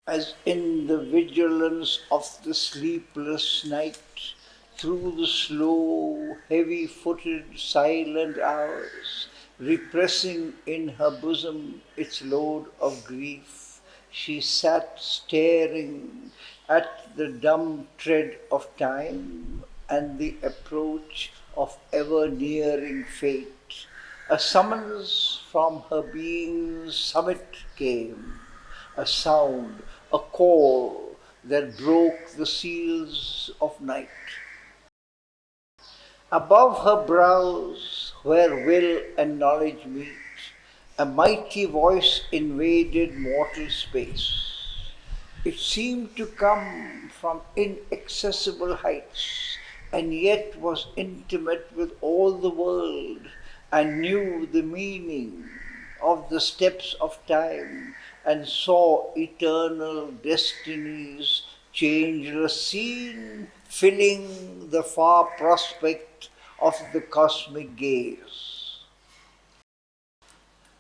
as in the vigilance of the sleepless night, through the slow, heavy-footed, silent hours, repressing in her bosom its load of grief, she sat staring at the dumb tread of time and the approach of ever-nearing fate. A summons from her being's summit came, a sound, a call that broke the seals of night. Above her brows, where will and knowledge meet, a mighty voice invaded mortal space. It seemed to come from inaccessible heights, and yet was intimate with all the world, and knew the meaning of the steps of time, and saw eternal destinies changeless seen, filling the far prospect of the cosmic gaze.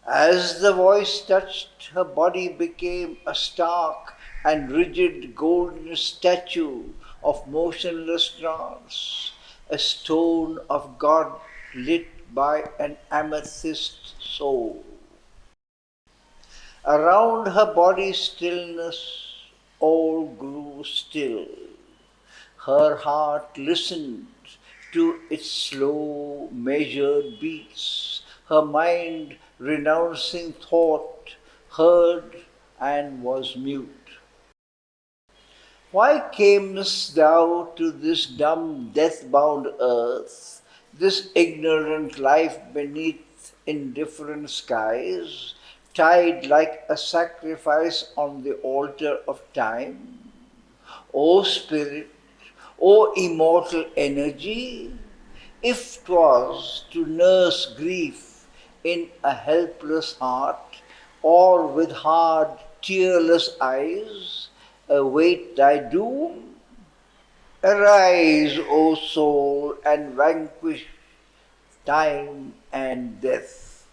As the voice touched, her body became a stark and rigid golden statue of motionless trance, a stone of God lit by an amethyst soul. Around her body stillness, all grew still. Her heart listened to its slow, measured beats. Her mind, renouncing thought, heard and was mute. Why camest thou to this dumb, death-bound earth, this ignorant life beneath indifferent skies, tied like a sacrifice on the altar of time? O Spirit, O immortal energy, if 'twas to nurse grief in a helpless heart, or with hard, tearless eyes, await thy doom, arise, O soul, and vanquish time and death.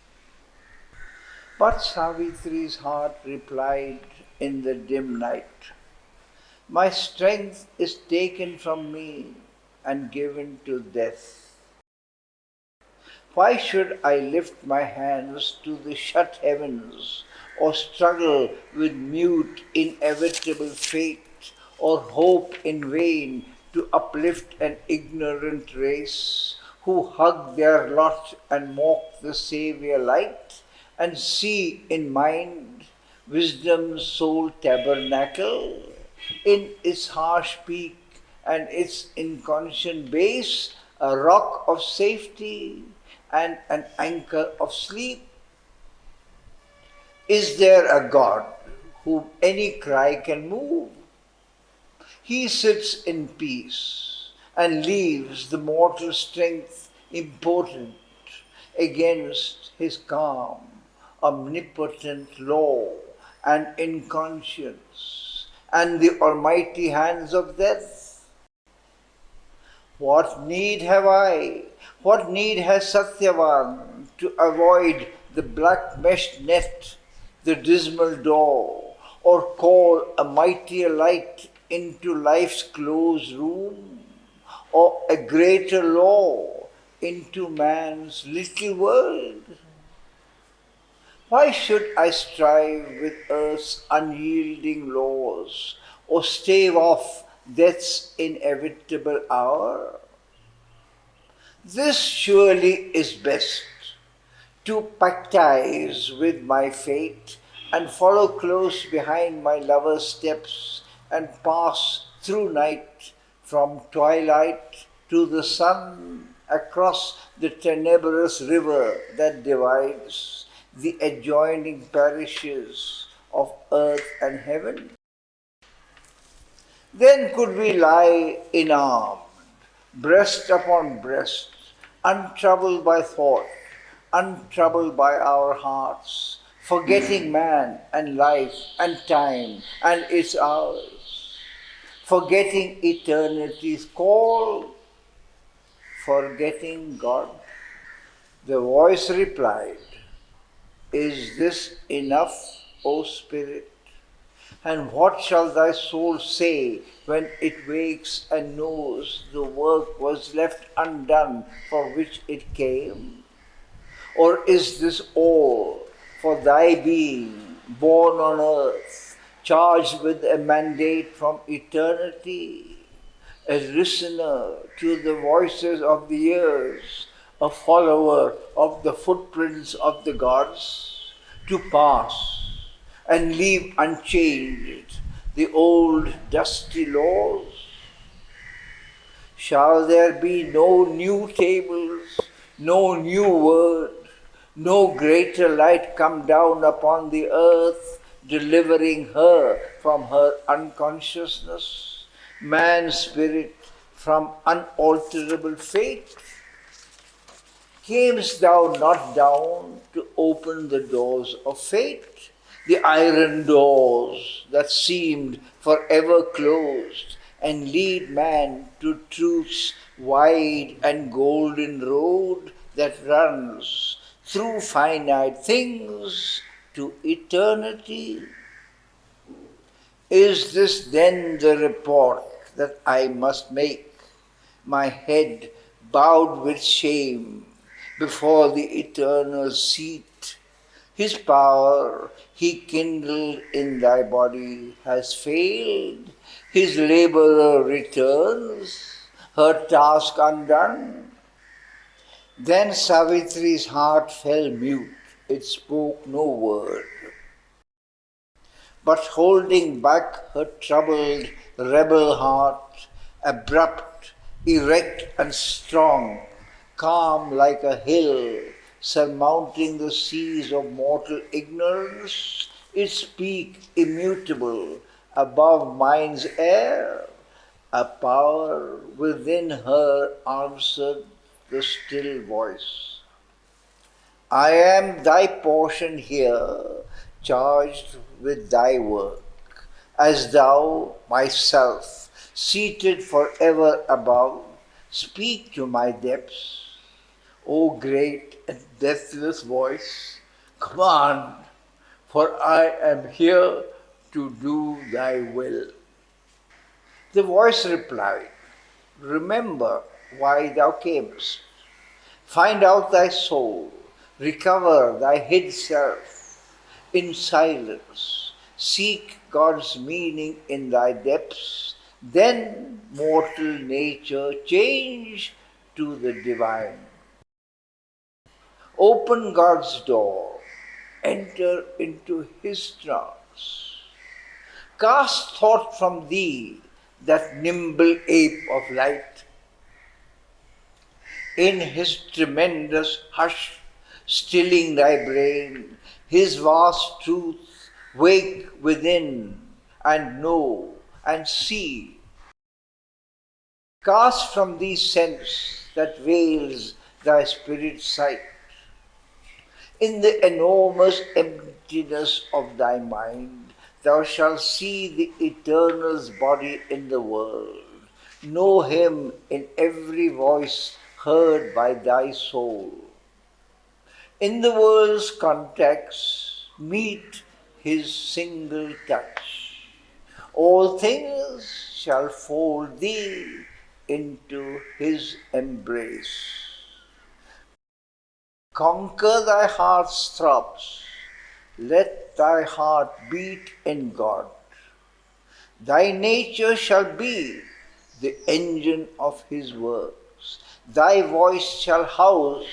But Savitri's heart replied in the dim night, my strength is taken from me and given to death. Why should I lift my hands to the shut heavens, or struggle with mute, inevitable fate, or hope in vain to uplift an ignorant race who hug their lot and mock the Saviour light, and see in mind wisdom's sole tabernacle, in its harsh peak and its inconscient base, a rock of safety and an anchor of sleep? Is there a God whom any cry can move? He sits in peace and leaves the mortal strength impotent against his calm, omnipotent law and inconscience and the almighty hands of death. What need have I, what need has Satyavan to avoid the black meshed net, the dismal door, or call a mightier light into life's closed room, or a greater law into man's little world? Why should I strive with earth's unyielding laws, or stave off death's inevitable hour? This surely is best, to pactize with my fate and follow close behind my lover's steps and pass through night from twilight to the sun across the tenebrous river that divides the adjoining parishes of earth and heaven? Then could we lie inarmed, breast upon breast, untroubled by thought, untroubled by our hearts, forgetting man and life and time and its hours, forgetting eternity's call, forgetting God. The voice replied, is this enough, O Spirit? And what shall thy soul say when it wakes and knows the work was left undone for which it came? Or is this all for thy being, born on earth, charged with a mandate from eternity, a listener to the voices of the years, a follower of the footprints of the gods, to pass and leave unchanged the old dusty laws? Shall there be no new tables, no new word, no greater light come down upon the earth, delivering her from her unconsciousness, man's spirit from unalterable fate? Camest thou not down to open the doors of fate, the iron doors that seemed forever closed, and lead man to truth's wide and golden road that runs through finite things to eternity? Is this then the report that I must make, my head bowed with shame before the eternal seat? His power he kindled in thy body has failed. His laborer returns, her task undone. Then Savitri's heart fell mute, it spoke no word. But holding back her troubled rebel heart, abrupt, erect and strong, calm like a hill, surmounting the seas of mortal ignorance, its peak immutable above mind's air, a power within her answered the still voice. I am thy portion here, charged with thy work, as thou, myself, seated forever above, speak to my depths. O great and deathless voice, command, for I am here to do thy will. The voice replied, remember why thou camest. Find out thy soul, recover thy hid self. In silence, seek God's meaning in thy depths, then mortal nature change to the divine. Open God's door, enter into his trance. Cast thought from thee, that nimble ape of light. In his tremendous hush, stilling thy brain, his vast truth wake within, and know and see. Cast from thee sense that veils thy spirit's sight. In the enormous emptiness of thy mind, thou shalt see the Eternal's body in the world. Know him in every voice heard by thy soul. In the world's contacts, meet his single touch. All things shall fold thee into his embrace. Conquer thy heart's throbs. Let thy heart beat in God. Thy nature shall be the engine of his works. Thy voice shall house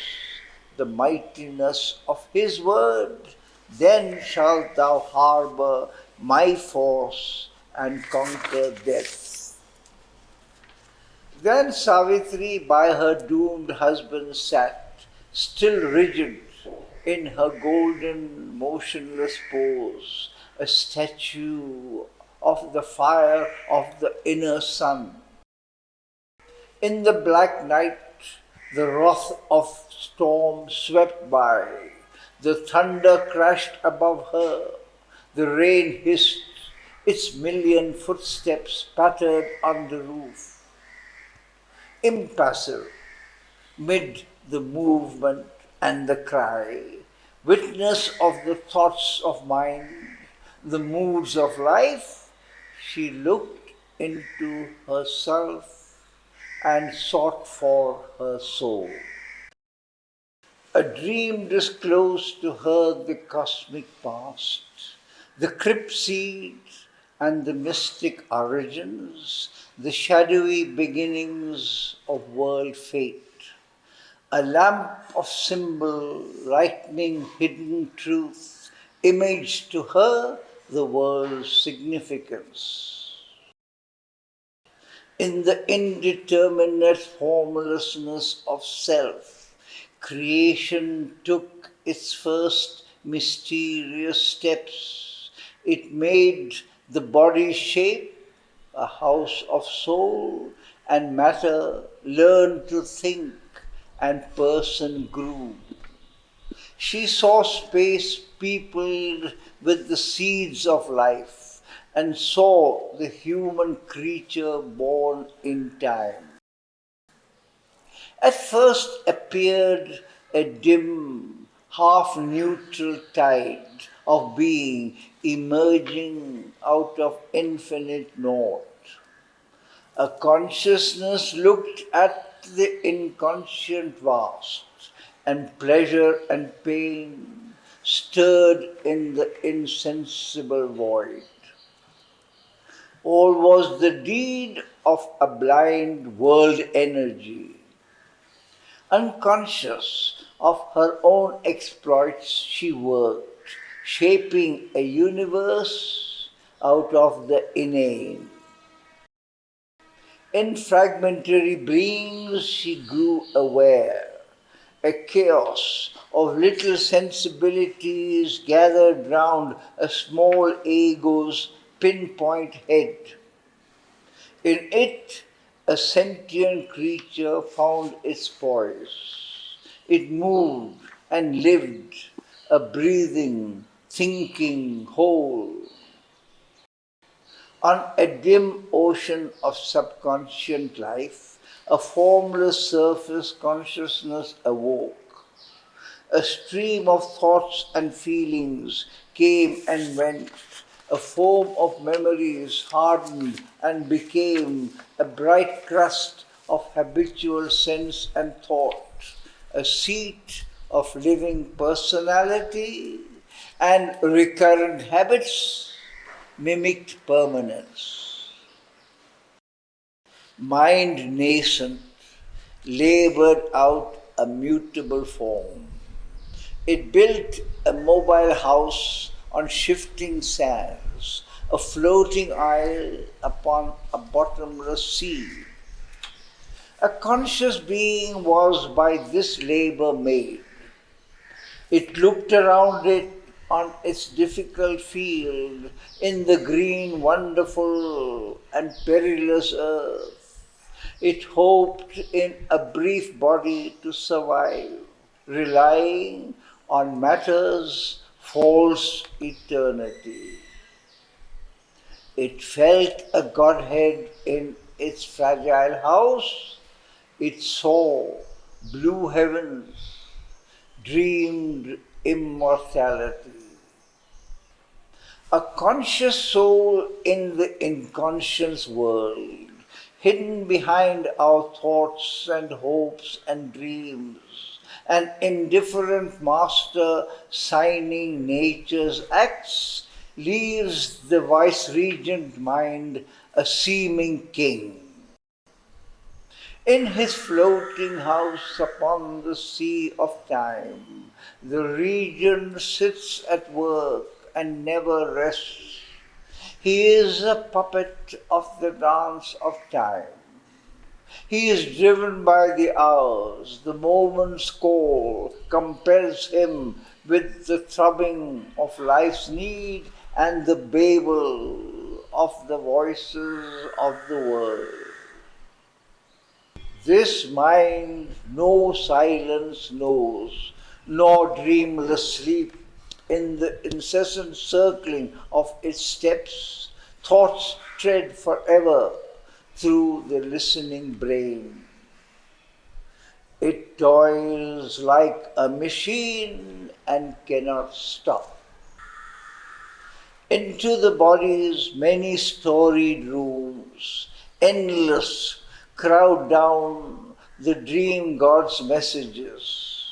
the mightiness of his word. Then shalt thou harbor my force and conquer death. Then Savitri by her doomed husband sat, still rigid in her golden motionless pose, a statue of the fire of the inner sun. In the black night, the wrath of storm swept by, the thunder crashed above her, the rain hissed, its million footsteps pattered on the roof. Impassive, mid the movement and the cry, witness of the thoughts of mind, the moods of life, she looked into herself and sought for her soul. A dream disclosed to her the cosmic past, the crypt seeds and the mystic origins, the shadowy beginnings of world fate. A lamp of symbol lightening hidden truth, imaged to her the world's significance. In the indeterminate formlessness of self, creation took its first mysterious steps. It made the body shape, a house of soul, and matter learned to think, and person grew. She saw space peopled with the seeds of life, and saw the human creature born in time. At first appeared a dim, half-neutral tide of being emerging out of infinite naught. A consciousness looked at the inconscient vast, and pleasure and pain stirred in the insensible void. All was the deed of a blind world energy. Unconscious of her own exploits, she worked, shaping a universe out of the inane. In fragmentary beings, she grew aware, a chaos of little sensibilities gathered round a small ego's pinpoint head. In it, a sentient creature found its poise. It moved and lived, a breathing, thinking whole. On a dim ocean of subconscious life, a formless surface consciousness awoke. A stream of thoughts and feelings came and went. A foam of memories hardened and became a bright crust of habitual sense and thought, a seat of living personality, and recurrent habits mimicked permanence. Mind nascent labored out a mutable form. It built a mobile house on shifting sands, a floating isle upon a bottomless sea. A conscious being was by this labor made. It looked around it on its difficult field, in the green, wonderful, and perilous earth. It hoped in a brief body to survive, relying on matter's false eternity. It felt a Godhead in its fragile house. It saw blue heavens, dreamed immortality. A conscious soul in the inconscious world, hidden behind our thoughts and hopes and dreams, an indifferent master signing nature's acts, leaves the vice-regent mind a seeming king. In his floating house upon the sea of time, the regent sits at work and never rests. He is a puppet of the dance of time. He is driven by the hours. The moment's call compels him with the throbbing of life's need and the babel of the voices of the world. This mind no silence knows, nor dreamless sleep. In the incessant circling of its steps, thoughts tread forever through the listening brain. It toils like a machine and cannot stop. Into the body's many storied rooms, endless, crowd down the dream God's messages.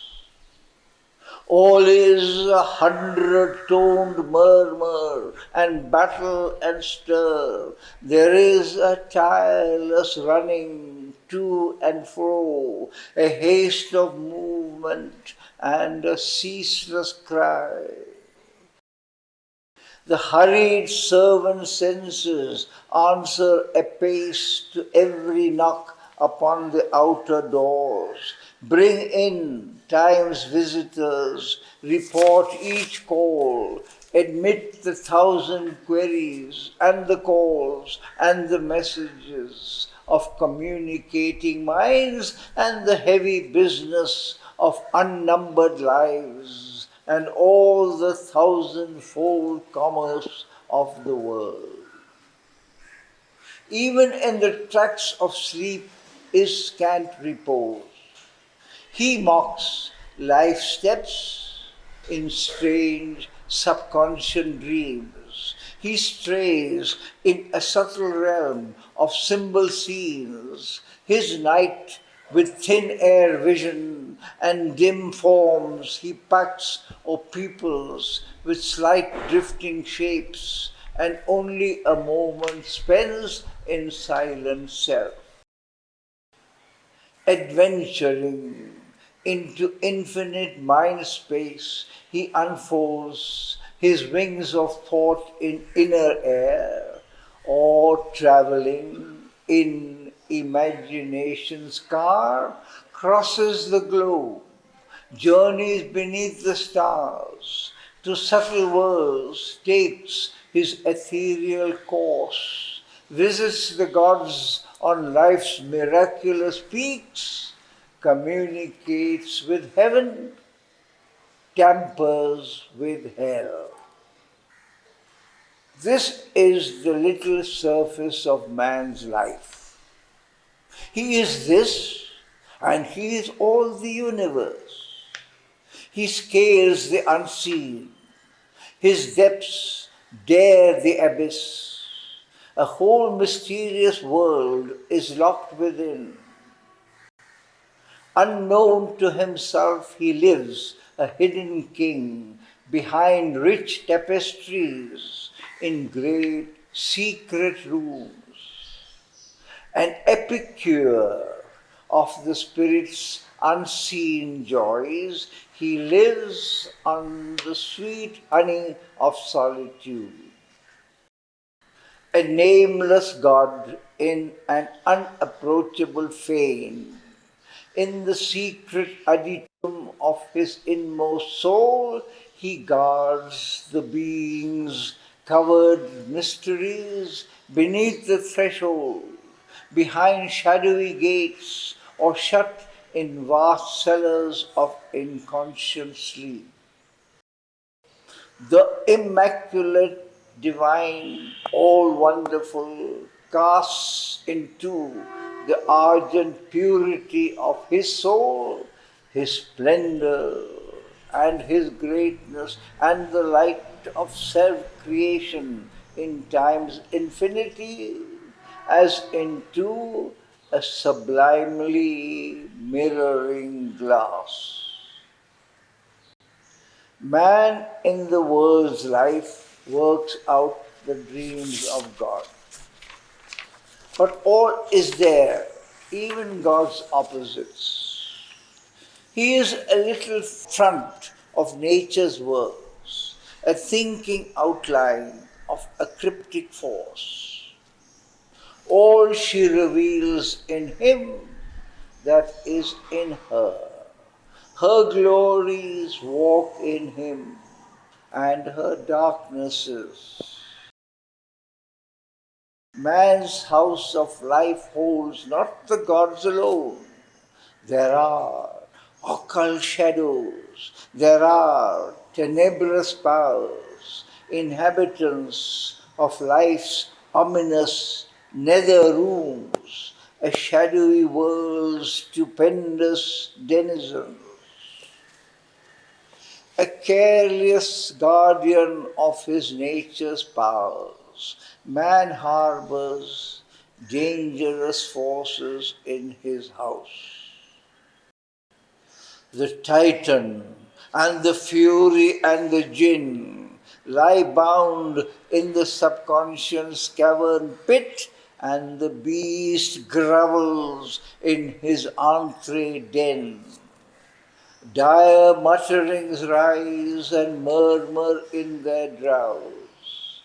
All is a hundred-toned murmur and battle and stir. There is a tireless running to and fro, a haste of movement and a ceaseless cry. The hurried servant senses answer apace to every knock upon the outer doors. Bring in time's visitors, report each call, admit the thousand queries and the calls and the messages of communicating minds and the heavy business of unnumbered lives and all the thousandfold commerce of the world. Even in the tracts of sleep is scant repose. He mocks life's steps in strange subconscious dreams. He strays in a subtle realm of symbol scenes. His night with thin air vision and dim forms he packs or peoples with slight drifting shapes, and only a moment spends in silent self. Adventuring into infinite mind space, he unfolds his wings of thought in inner air, or traveling in imagination's car, crosses the globe, journeys beneath the stars, to subtle worlds takes his ethereal course, visits the gods on life's miraculous peaks, communicates with heaven, tampers with hell. This is the little surface of man's life. He is this, and he is all the universe. He scales the unseen. His depths dare the abyss. A whole mysterious world is locked within. Unknown to himself, he lives a hidden king behind rich tapestries in great secret rooms. An epicure of the spirit's unseen joys, he lives on the sweet honey of solitude. A nameless God in an unapproachable fane, in the secret adytum of his inmost soul, he guards the being's covered mysteries beneath the threshold, behind shadowy gates, or shut in vast cellars of inconscient sleep. The immaculate divine, all wonderful, casts into the argent purity of his soul, his splendor and his greatness, and the light of self-creation in time's infinity, as into a sublimely mirroring glass. Man in the world's life works out the dreams of God. But all is there, even God's opposites. He is a little front of nature's works, a thinking outline of a cryptic force. All she reveals in him that is in her. Her glories walk in him, and her darknesses. Man's house of life holds not the gods alone. There are occult shadows, there are tenebrous powers, inhabitants of life's ominous nether rooms, a shadowy world's stupendous denizens. a careless guardian of his nature's powers, man harbors dangerous forces in his house. The Titan and the Fury and the Jinn lie bound in the subconscious cavern pit, and the beast grovels in his entree den. Dire mutterings rise and murmur in their drowse.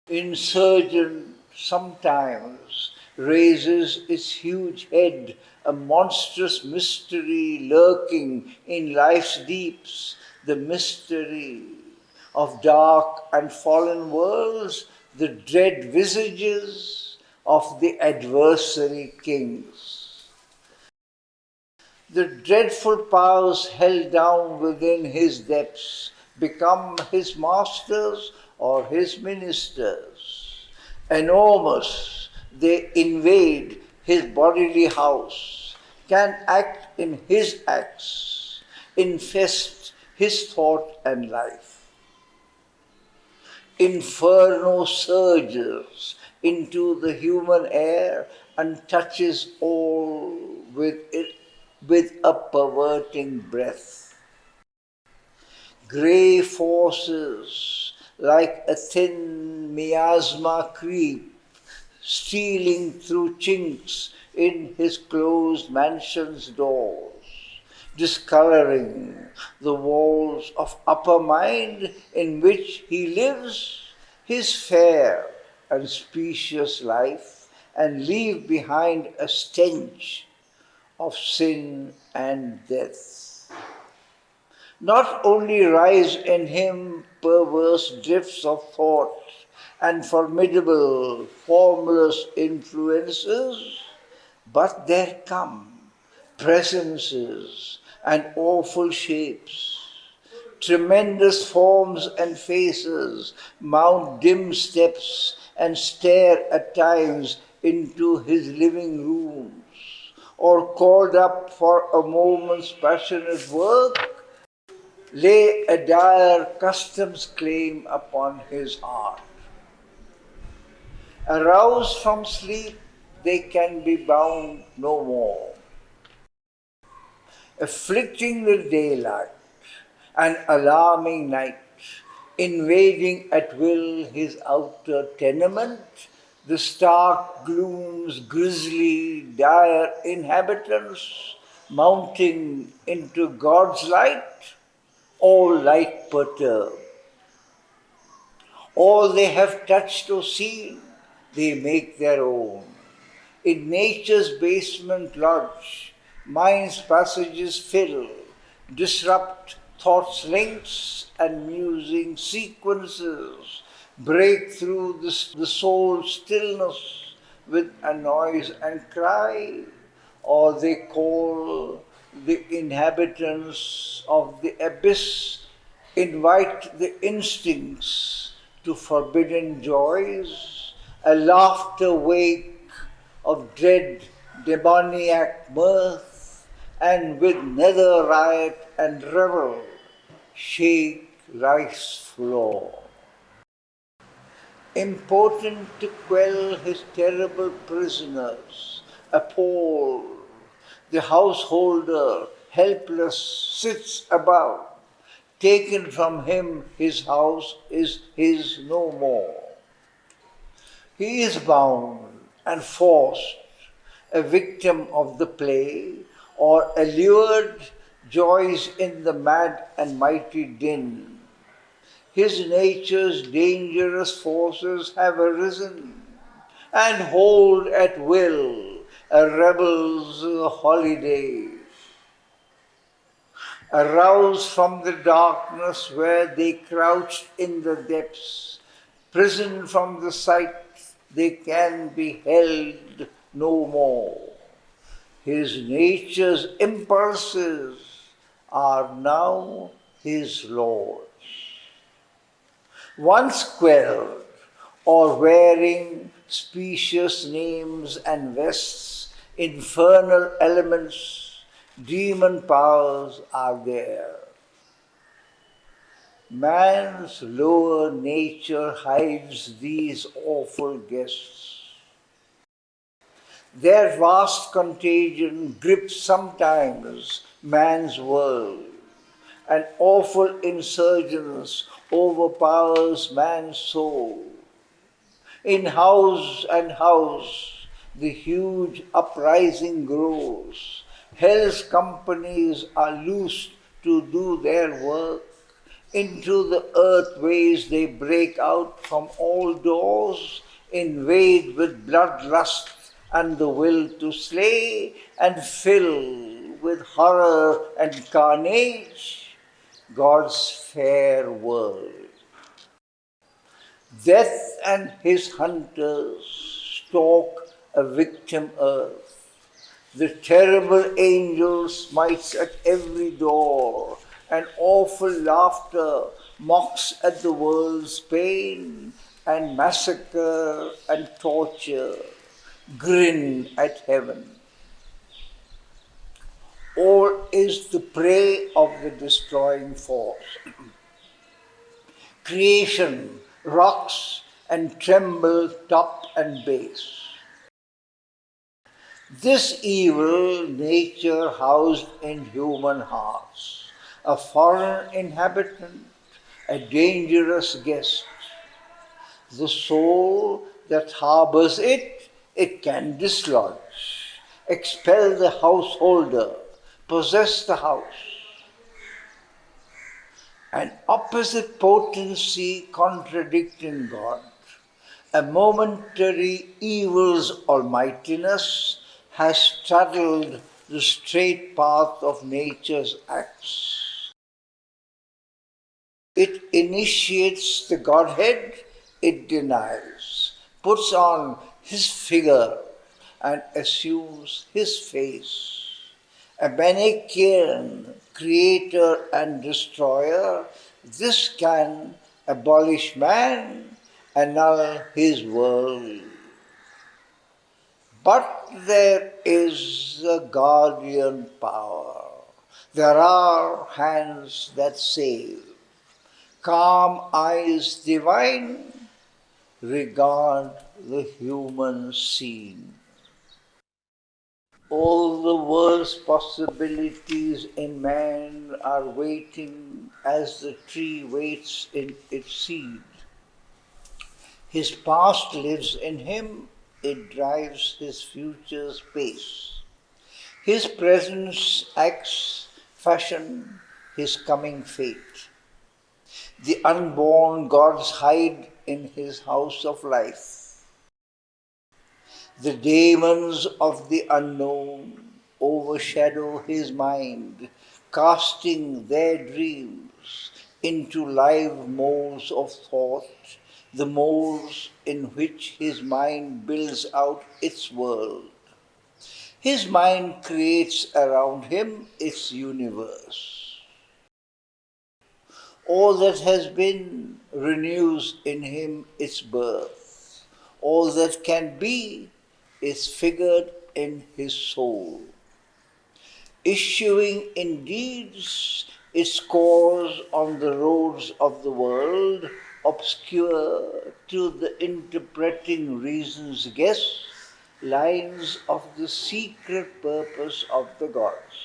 Insurgent sometimes raises its huge head, a monstrous mystery lurking in life's deeps, the mystery of dark and fallen worlds, the dread visages of the adversary kings. The dreadful powers held down within his depths become his masters or his ministers. Enormous, they invade his bodily house, can act in his acts, infest his thought and life. Inferno surges into the human air and touches all with a perverting breath. Grey forces like a thin miasma creep, stealing through chinks in his closed mansion's doors, discoloring the walls of upper mind in which he lives his fair and specious life, and leave behind a stench of sin and death. Not only rise in him perverse drifts of thought and formidable formless influences, but there come presences and awful shapes. Tremendous forms and faces mount dim steps and stare at times into his living rooms, or called up for a moment's passionate work, lay a dire customs claim upon his heart. Aroused from sleep, they can be bound no more. Afflicting the daylight and alarming night, invading at will his outer tenement, the stark gloom's grisly, dire inhabitants, mounting into God's light, all light perturbed. All they have touched or seen, they make their own. In nature's basement lodge, mind's passages fill, disrupt thought's links and musing sequences, break through the soul's stillness with a noise and cry, or they call the inhabitants of the abyss, invite the instincts to forbidden joys, a laughter wake of dread demoniac mirth, and with nether riot and revel shake life's floor. Impotent to quell his terrible prisoners, appalled, the householder, helpless, sits above. Taken from him, his house is his no more. He is bound and forced, a victim of the play, or allured, joys in the mad and mighty din. His nature's dangerous forces have arisen and hold at will a rebel's holiday. Aroused from the darkness where they crouched in the depths, prisoned from the sight, they can be held no more. His nature's impulses are now his lords. Once quelled, or wearing specious names and vests, infernal elements, demon powers are there. Man's lower nature hides these awful guests. Their vast contagion grips sometimes man's world. An awful insurgence overpowers man's soul. In house and house, the huge uprising grows. Hell's companies are loosed to do their work. Into the earth ways they break out from all doors, invade with bloodlust and the will to slay, and fill with horror and carnage God's fair world. Death and his hunters stalk a victim earth. The terrible angel smites at every door, and awful laughter mocks at the world's pain, and massacre and torture grin at heaven. All is the prey of the destroying force. Creation rocks and trembles top and base. This evil nature housed in human hearts, a foreign inhabitant, a dangerous guest. The soul that harbors it, it can dislodge, expel the householder, possess the house. An opposite potency contradicting God, a momentary evil's almightiness has straddled the straight path of nature's acts. It initiates the Godhead, it denies, puts on his figure and assumes his face. A Manichaean creator and destroyer, this can abolish man, annul his world. But there is a guardian power. There are hands that save. Calm eyes divine regard the human scene. All the world's possibilities in man are waiting as the tree waits in its seed. His past lives in him, it drives his future's pace. His presence acts fashion his coming fate. The unborn gods hide in his house of life. The demons of the unknown overshadow his mind, casting their dreams into live molds of thought, the molds in which his mind builds out its world. His mind creates around him its universe. All that has been renews in him its birth. All that can be is figured in his soul. Issuing in deeds its course on the roads of the world, obscure to the interpreting reason's guess, lines of the secret purpose of the gods.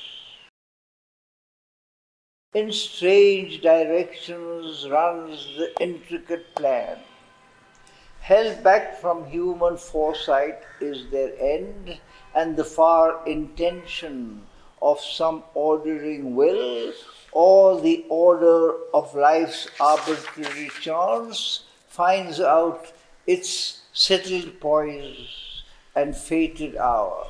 In strange directions runs the intricate plan. Held back from human foresight is their end, and the far intention of some ordering will, or the order of life's arbitrary chance, finds out its settled poise and fated hour.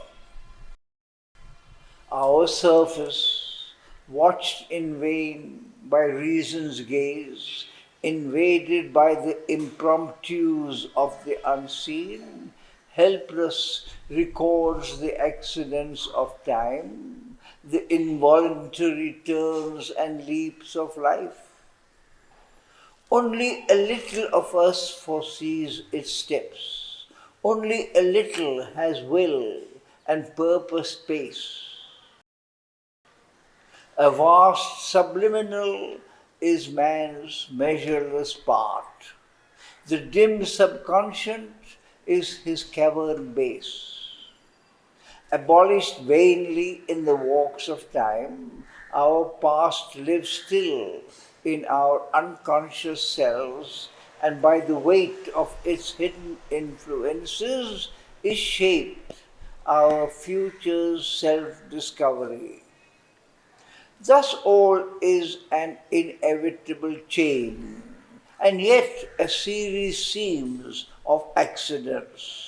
Our surface, watched in vain by reason's gaze, invaded by the impromptus of the unseen, helpless records the accidents of time, the involuntary turns and leaps of life. Only a little of us foresees its steps. Only a little has will and purpose space. A vast subliminal is man's measureless part. The dim subconscient is his cavern base. Abolished vainly in the walks of time, our past lives still in our unconscious selves, and by the weight of its hidden influences is shaped our future's self-discovery. Thus all is an inevitable chain, and yet a series seems of accidents.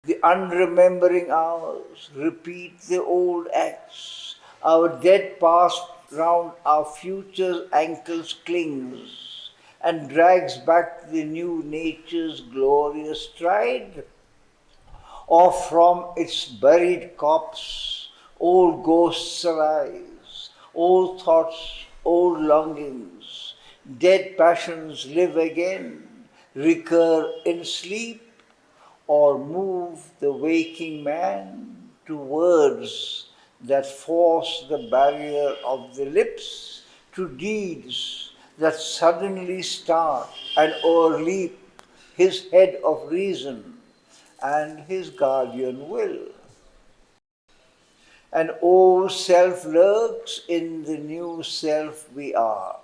The unremembering hours repeat the old acts. Our dead past round our future's ankles clings and drags back the new nature's glorious stride. Or from its buried corpse, old ghosts arise, old thoughts, old longings, dead passions live again, recur in sleep, or move the waking man to words that force the barrier of the lips, to deeds that suddenly start and o'erleap his head of reason and his guardian will. An old self lurks in the new self we are.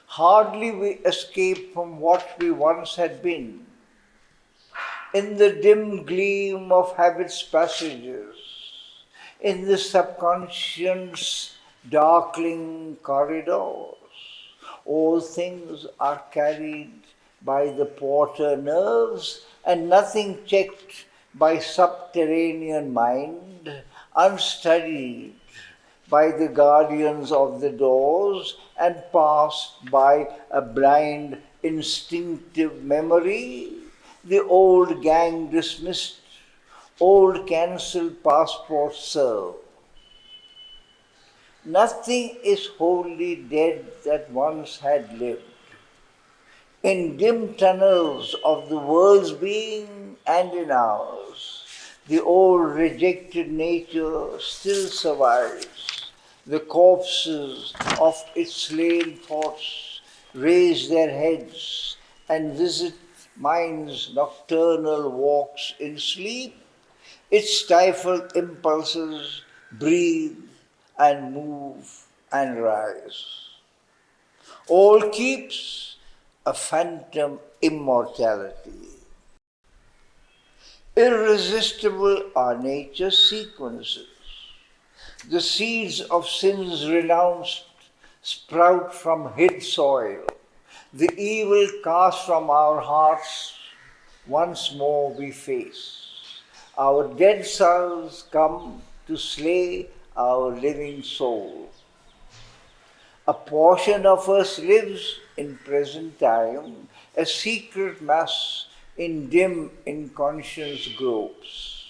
Hardly we escape from what we once had been. In the dim gleam of habit's passages, in the subconscious darkling corridors, all things are carried by the porter nerves and nothing checked by subterranean mind, unstudied by the guardians of the doors and passed by a blind instinctive memory, the old gang dismissed, old cancelled passports serve. Nothing is wholly dead that once had lived. In dim tunnels of the world's being and in ours, the old rejected nature still survives. The corpses of its slain thoughts raise their heads and visit mind's nocturnal walks in sleep. Its stifled impulses breathe and move and rise. All keeps a phantom immortality. Irresistible are nature's sequences. The seeds of sins renounced sprout from hid soil. The evil cast from our hearts once more we face. Our dead selves come to slay our living soul. A portion of us lives in present time, a secret mass in dim inconscious groups.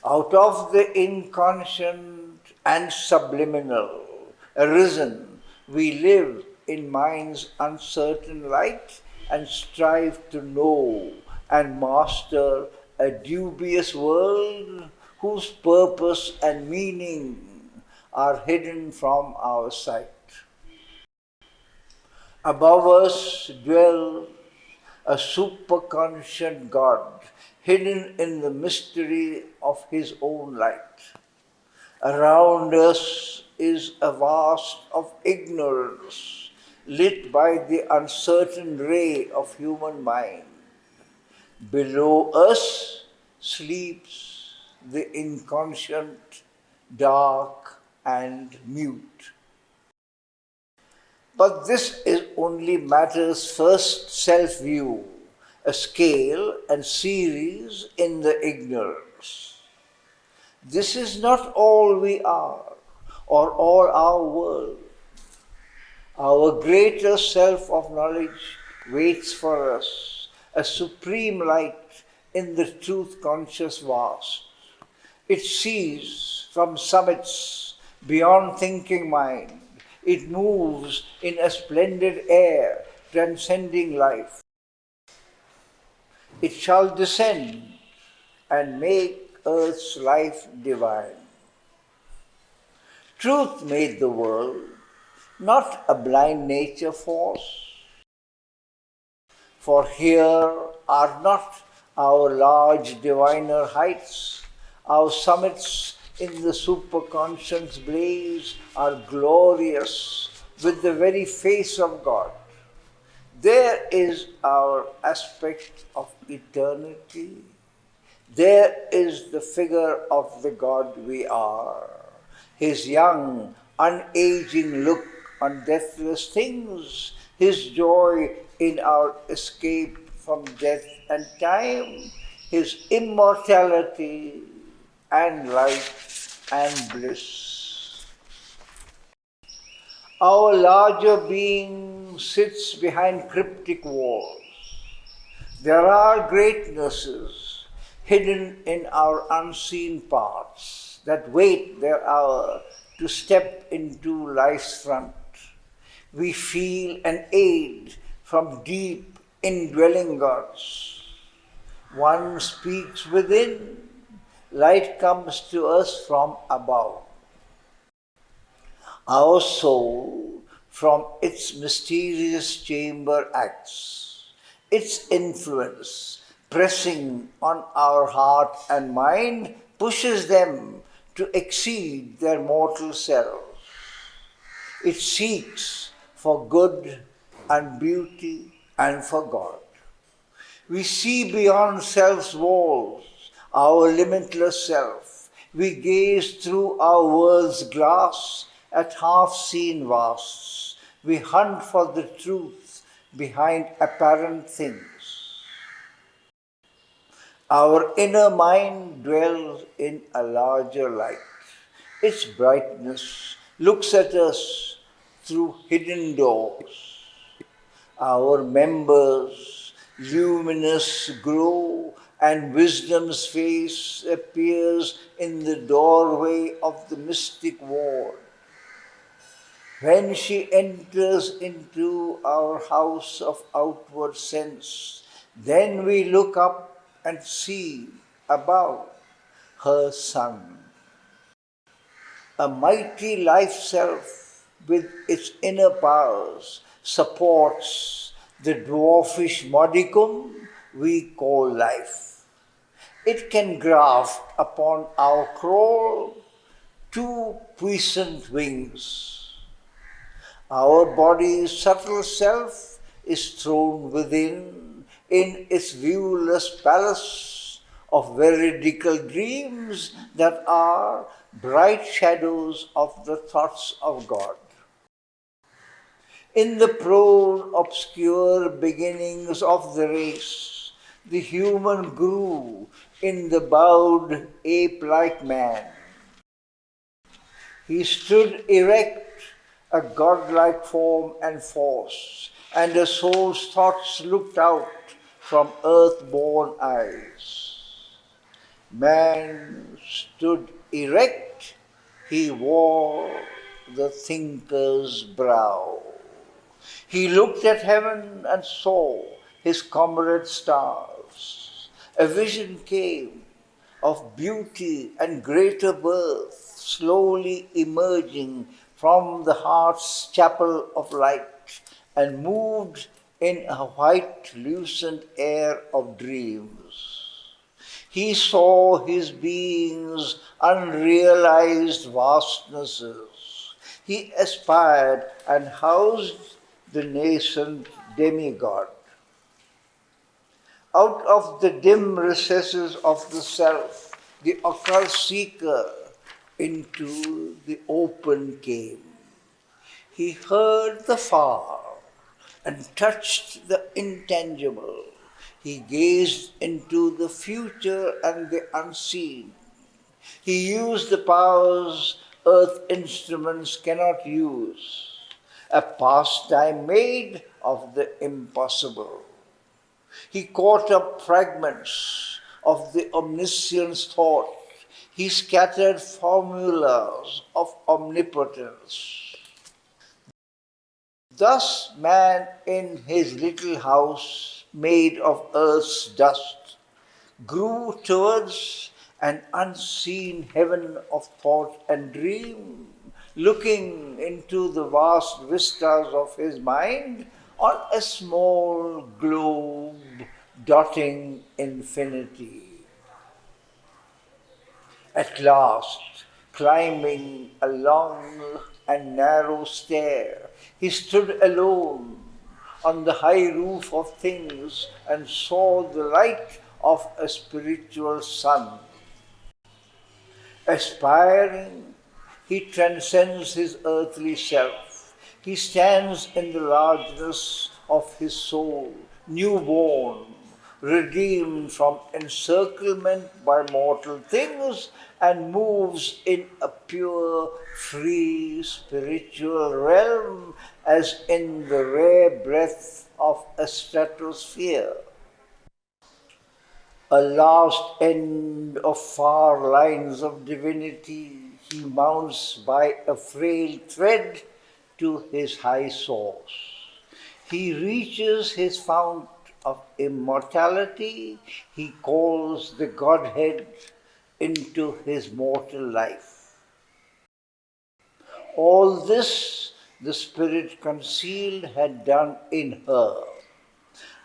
Out of the inconscient and subliminal arisen, we live in mind's uncertain light and strive to know and master a dubious world whose purpose and meaning are hidden from our sight. Above us dwells a superconscient God, hidden in the mystery of his own light. Around us is a vast of ignorance, lit by the uncertain ray of human mind. Below us sleeps the inconscient, dark and mute. But this is only matter's first self-view, a scale and series in the ignorance. This is not all we are, or all our world. Our greater self of knowledge waits for us, a supreme light in the truth-conscious vast. It sees from summits beyond thinking mind. It moves in a splendid air, transcending life. It shall descend and make earth's life divine. Truth made the world, not a blind nature force. For here are not our large diviner heights, our summits in the superconscious blaze are glorious with the very face of God. There is our aspect of eternity. There is the figure of the God we are, his young, unaging look on deathless things, his joy in our escape from death and time, his immortality and light and bliss. Our larger being sits behind cryptic walls. There are greatnesses hidden in our unseen parts that wait their hour to step into life's front. We feel an aid from deep indwelling gods. One speaks within, light comes to us from above. Our soul from its mysterious chamber acts, its influence pressing on our heart and mind pushes them to exceed their mortal selves. It seeks for good and beauty and for God. We see beyond self's walls, our limitless self. We gaze through our world's glass at half-seen vasts. We hunt for the truth behind apparent things. Our inner mind dwells in a larger light. Its brightness looks at us through hidden doors. Our members luminous grow, and wisdom's face appears in the doorway of the mystic ward. When she enters into our house of outward sense, then we look up and see above her Son. A mighty life self with its inner powers supports the dwarfish modicum we call life. It can graft upon our crawl two puissant wings. Our body's subtle self is thrown within in its viewless palace of veridical dreams that are bright shadows of the thoughts of God. In the prone, obscure beginnings of the race, the human grew in the bowed ape-like man. He stood erect, a godlike form and force, and a soul's thoughts looked out from earth-born eyes. Man stood erect, he wore the thinker's brow. He looked at heaven and saw his comrade stars. A vision came of beauty and greater birth, slowly emerging from the heart's chapel of light, and moved in a white, lucent air of dreams. He saw his being's unrealized vastnesses. He aspired and housed the nascent demigod. Out of the dim recesses of the self, the occult seeker into the open came. He heard the far and touched the intangible. He gazed into the future and the unseen. He used the powers earth instruments cannot use, a pastime made of the impossible. He caught up fragments of the omniscient's thought. He scattered formulas of omnipotence. Thus man in his little house made of earth's dust grew towards an unseen heaven of thought and dream, looking into the vast vistas of his mind on a small globe dotting infinity. At last, climbing a long and narrow stair, he stood alone on the high roof of things and saw the light of a spiritual sun. Aspiring, he transcends his earthly self. He stands in the largeness of his soul, newborn, redeemed from encirclement by mortal things, and moves in a pure, free spiritual realm as in the rare breath of a stratosphere. A last end of far lines of divinity, he mounts by a frail thread to his high source. He reaches his fount of immortality, he calls the Godhead into his mortal life. All this the Spirit concealed had done in her.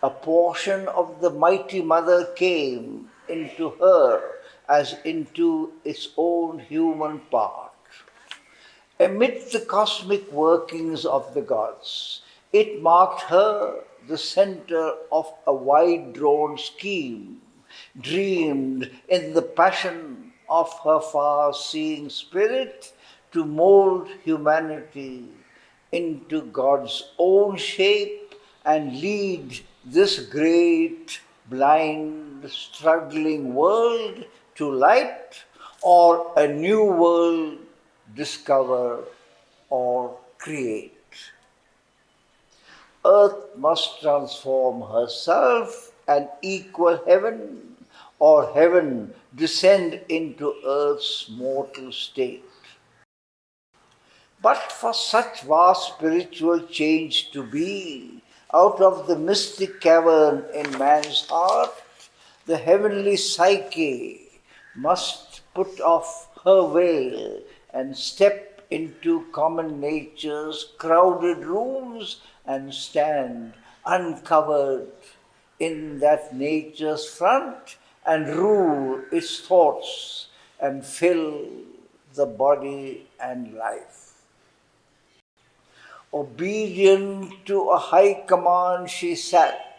A portion of the mighty Mother came into her as into its own human part. Amid the cosmic workings of the gods, it marked her the center of a wide-drawn scheme, dreamed in the passion of her far-seeing spirit to mold humanity into God's own shape and lead this great, blind, struggling world to light, or a new world discover or create. Earth must transform herself and equal heaven, or heaven descend into earth's mortal state. But for such vast spiritual change to be, out of the mystic cavern in man's heart, the heavenly psyche must put off her veil and step into common nature's crowded rooms and stand uncovered in that nature's front and rule its thoughts and fill the body and life. Obedient to a high command she sat.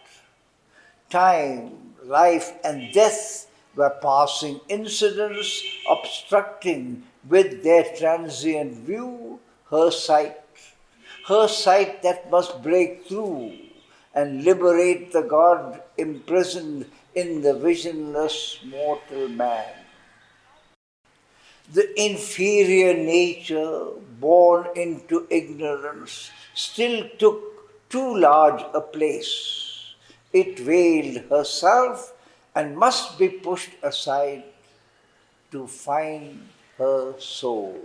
Time, life and death were passing incidents, obstructing with their transient view her sight that must break through and liberate the God imprisoned in the visionless mortal man. The inferior nature, born into ignorance, still took too large a place. It veiled herself and must be pushed aside to find her soul.